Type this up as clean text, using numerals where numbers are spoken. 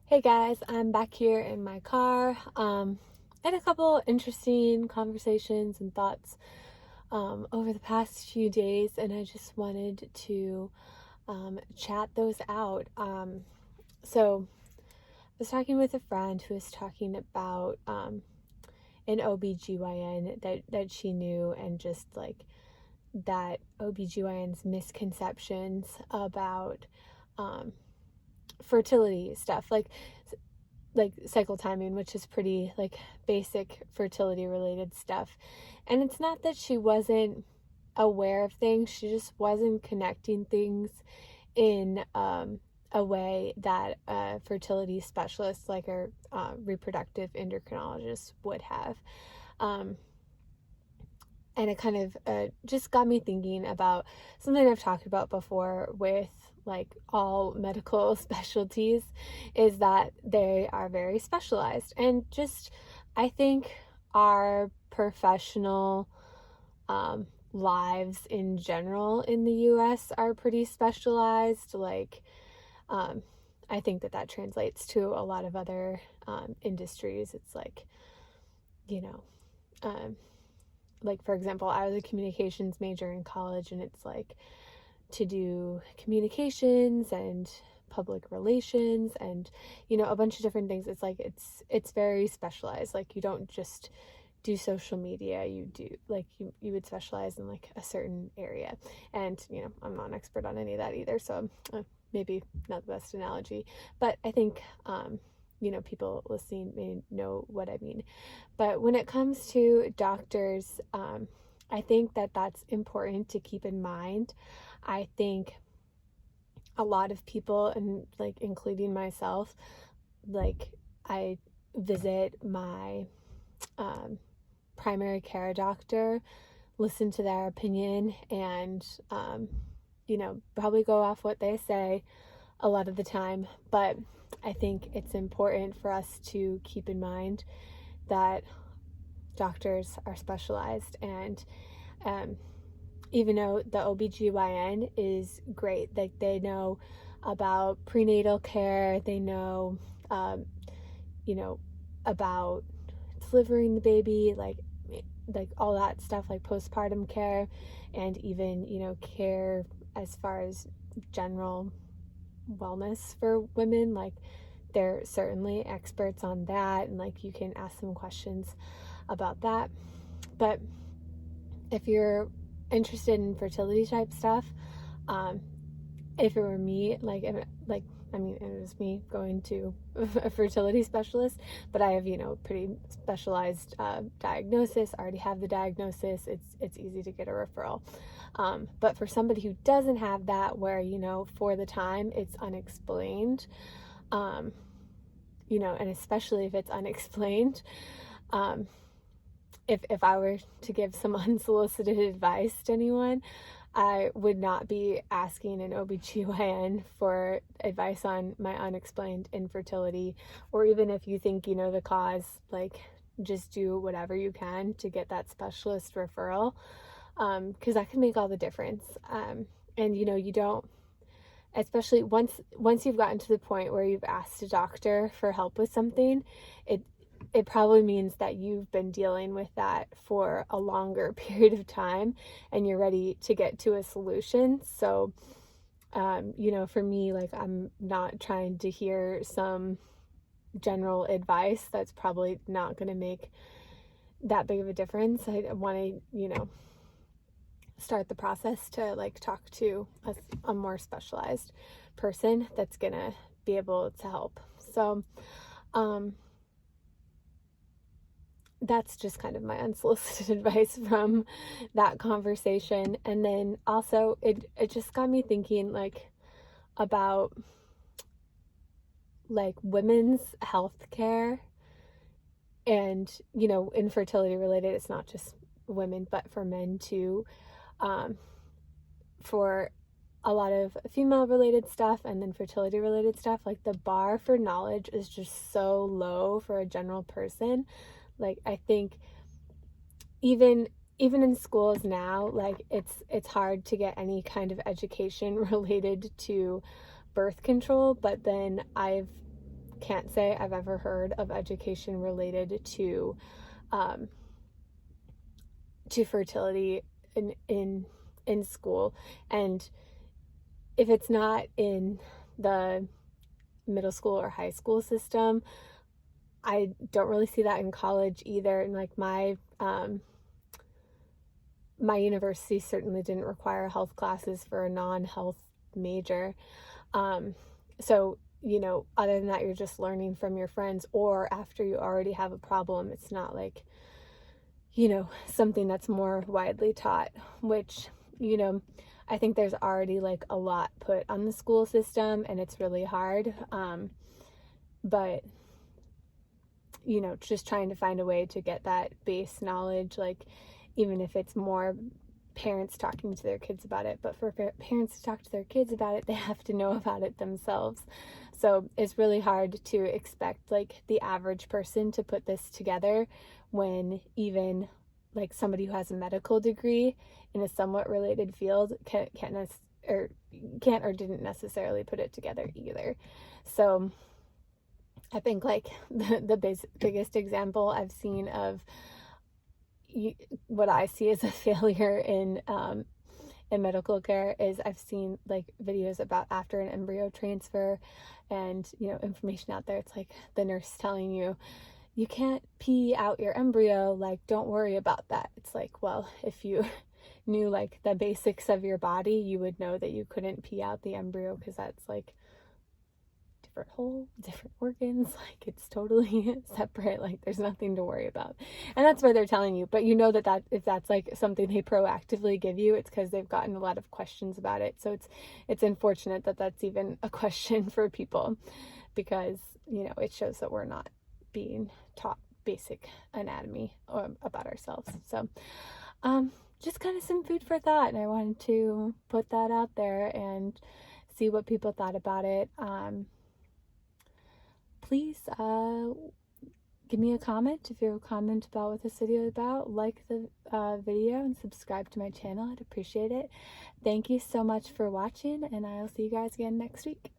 Hey guys, I'm back here in my car. Had a couple interesting conversations and thoughts over the past few days, and I just wanted to chat those out. So I was talking with a friend who was talking about an OBGYN that she knew, and just like that OBGYN's misconceptions about um, fertility stuff. Like cycle timing, which is pretty like basic fertility related stuff. And it's not that she wasn't aware of things, she just wasn't connecting things in a way that a fertility specialist like a reproductive endocrinologist would have. Um, and it kind of just got me thinking about something I've talked about before with like all medical specialties, is that they are very specialized, and just I think our professional lives in general in the US are pretty specialized. Um, I think that translates to a lot of other industries. It's you know um, like for example, I was a communications major in college, and it's like to do communications and public relations and a bunch of different things. It's like it's very specialized. Like you don't just do social media, you do like you would specialize in like a certain area. And I'm not an expert on any of that either, so maybe not the best analogy, but I think people listening may know what I mean. But when it comes to doctors, I think that's important to keep in mind. I think a lot of people, and like including myself, like I visit my primary care doctor, listen to their opinion, and probably go off what they say a lot of the time. But I think it's important for us to keep in mind that doctors are specialized, and even though the OBGYN is great, like they know about prenatal care, they know about delivering the baby, like all that stuff, like postpartum care, and even care as far as general wellness for women. Like they're certainly experts on that, and like you can ask them questions about that. But if you're interested in fertility type stuff, if it were me, it was me going to a fertility specialist, but I have pretty specialized diagnosis. I already have the diagnosis. It's easy to get a referral. But for somebody who doesn't have that, where for the time it's unexplained, and especially if it's unexplained, if I were to give some unsolicited advice to anyone, I would not be asking an OBGYN for advice on my unexplained infertility. Or even if you think you know the cause, like just do whatever you can to get that specialist referral, because that can make all the difference. And you don't, especially once you've gotten to the point where you've asked a doctor for help with something, it probably means that you've been dealing with that for a longer period of time, and you're ready to get to a solution. So for me, like, I'm not trying to hear some general advice that's probably not going to make that big of a difference. I want to start the process to like talk to a more specialized person that's gonna be able to help. So that's just kind of my unsolicited advice from that conversation. And then also it just got me thinking like about like women's health care, and infertility related. It's not just women, but for men too. For a lot of female related stuff, and then fertility related stuff, like the bar for knowledge is just so low for a general person. Like I think even in schools now, like it's hard to get any kind of education related to birth control. But then I've can't say I've ever heard of education related to fertility in school. And if it's not in the middle school or high school system, I don't really see that in college either. And like my university certainly didn't require health classes for a non-health major. So, you know, other than that, you're just learning from your friends, or after you already have a problem. It's not like, you know, something that's more widely taught, which, you know, I think there's already like a lot put on the school system, and it's really hard. But, you know, just trying to find a way to get that base knowledge, like, even if it's more parents talking to their kids about it, but for parents to talk to their kids about it, they have to know about it themselves. So it's really hard to expect like the average person to put this together, when even like somebody who has a medical degree in a somewhat related field can't or didn't necessarily put it together either. So I think like the biggest example I've seen of what I see as a failure in medical care is I've seen like videos about after an embryo transfer, and, you know, information out there. It's like the nurse telling you, you can't pee out your embryo, like, don't worry about that. It's like, well, if you knew like the basics of your body, you would know that you couldn't pee out the embryo, because that's like different hole, different organs, like it's totally separate, like there's nothing to worry about. And that's why they're telling you. But you know that if that's like something they proactively give you, it's because they've gotten a lot of questions about it. So it's unfortunate that that's even a question for people, because, you know, it shows that we're not being taught basic anatomy about ourselves. So just kind of some food for thought, and I wanted to put that out there and see what people thought about it. Please give me a comment if you have a comment about what this video is about. Like the video and subscribe to my channel. I'd appreciate it. Thank you so much for watching, and I'll see you guys again next week.